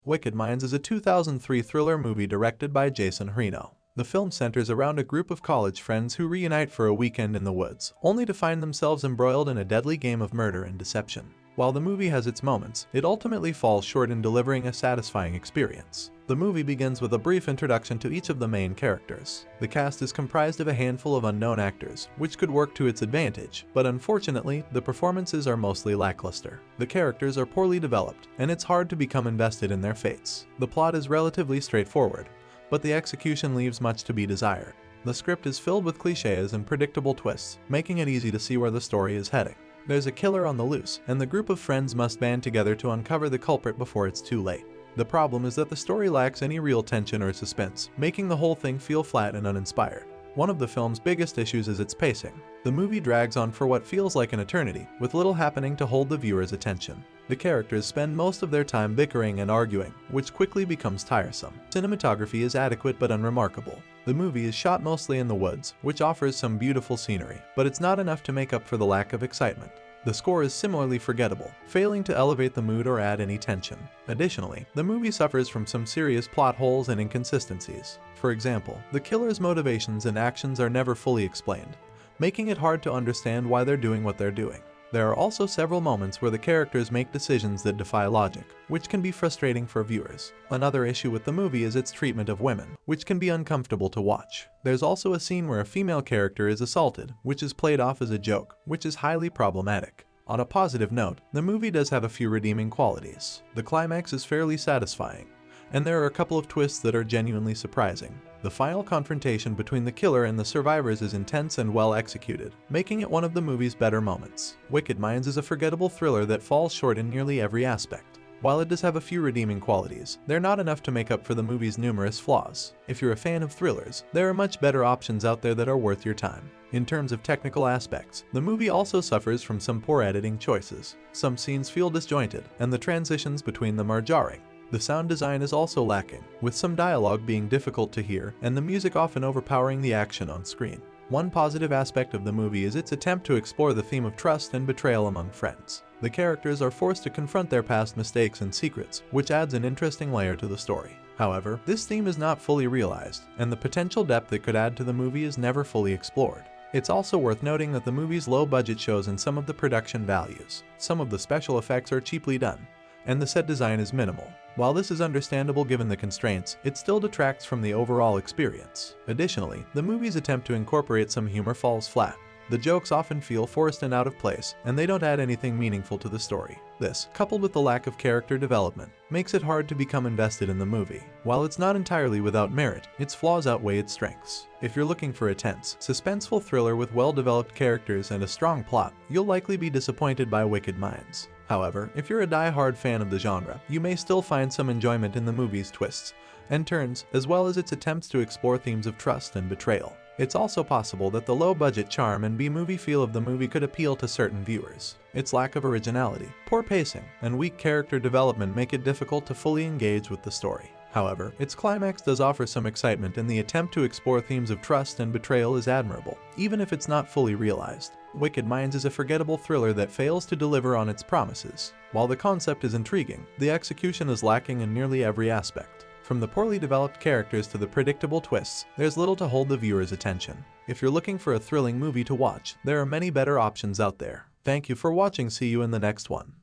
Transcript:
Wicked Minds is a 2003 thriller movie directed by Jason Hreno. The film centers around a group of college friends who reunite for a weekend in the woods, only to find themselves embroiled in a deadly game of murder and deception. While the movie has its moments, it ultimately falls short in delivering a satisfying experience. The movie begins with a brief introduction to each of the main characters. The cast is comprised of a handful of unknown actors, which could work to its advantage, but unfortunately, the performances are mostly lackluster. The characters are poorly developed, and it's hard to become invested in their fates. The plot is relatively straightforward, but the execution leaves much to be desired. The script is filled with cliches and predictable twists, making it easy to see where the story is heading. There's a killer on the loose, and the group of friends must band together to uncover the culprit before it's too late. The problem is that the story lacks any real tension or suspense, making the whole thing feel flat and uninspired. One of the film's biggest issues is its pacing. The movie drags on for what feels like an eternity, with little happening to hold the viewer's attention. The characters spend most of their time bickering and arguing, which quickly becomes tiresome. Cinematography is adequate but unremarkable. The movie is shot mostly in the woods, which offers some beautiful scenery, but it's not enough to make up for the lack of excitement. The score is similarly forgettable, failing to elevate the mood or add any tension. Additionally, the movie suffers from some serious plot holes and inconsistencies. For example, the killer's motivations and actions are never fully explained, making it hard to understand why they're doing what they're doing. There are also several moments where the characters make decisions that defy logic, which can be frustrating for viewers. Another issue with the movie is its treatment of women, which can be uncomfortable to watch. There's also a scene where a female character is assaulted, which is played off as a joke, which is highly problematic. On a positive note, the movie does have a few redeeming qualities. The climax is fairly satisfying, and there are a couple of twists that are genuinely surprising. The final confrontation between the killer and the survivors is intense and well executed, making it one of the movie's better moments. Wicked Minds is a forgettable thriller that falls short in nearly every aspect. While it does have a few redeeming qualities, they're not enough to make up for the movie's numerous flaws. If you're a fan of thrillers, there are much better options out there that are worth your time. In terms of technical aspects, the movie also suffers from some poor editing choices. Some scenes feel disjointed, and the transitions between them are jarring. The sound design is also lacking, with some dialogue being difficult to hear and the music often overpowering the action on screen. One positive aspect of the movie is its attempt to explore the theme of trust and betrayal among friends. The characters are forced to confront their past mistakes and secrets, which adds an interesting layer to the story. However, this theme is not fully realized, and the potential depth it could add to the movie is never fully explored. It's also worth noting that the movie's low budget shows in some of the production values. Some of the special effects are cheaply done, and the set design is minimal. While this is understandable given the constraints, it still detracts from the overall experience. Additionally, the movie's attempt to incorporate some humor falls flat. The jokes often feel forced and out of place, and they don't add anything meaningful to the story. This, coupled with the lack of character development, makes it hard to become invested in the movie. While it's not entirely without merit, its flaws outweigh its strengths. If you're looking for a tense, suspenseful thriller with well-developed characters and a strong plot, you'll likely be disappointed by Wicked Minds. However, if you're a die-hard fan of the genre, you may still find some enjoyment in the movie's twists and turns, as well as its attempts to explore themes of trust and betrayal. It's also possible that the low-budget charm and B-movie feel of the movie could appeal to certain viewers. Its lack of originality, poor pacing, and weak character development make it difficult to fully engage with the story. However, its climax does offer some excitement, and the attempt to explore themes of trust and betrayal is admirable, even if it's not fully realized. Wicked Minds is a forgettable thriller that fails to deliver on its promises. While the concept is intriguing, the execution is lacking in nearly every aspect. From the poorly developed characters to the predictable twists, there's little to hold the viewer's attention. If you're looking for a thrilling movie to watch, there are many better options out there. Thank you for watching. See you in the next one.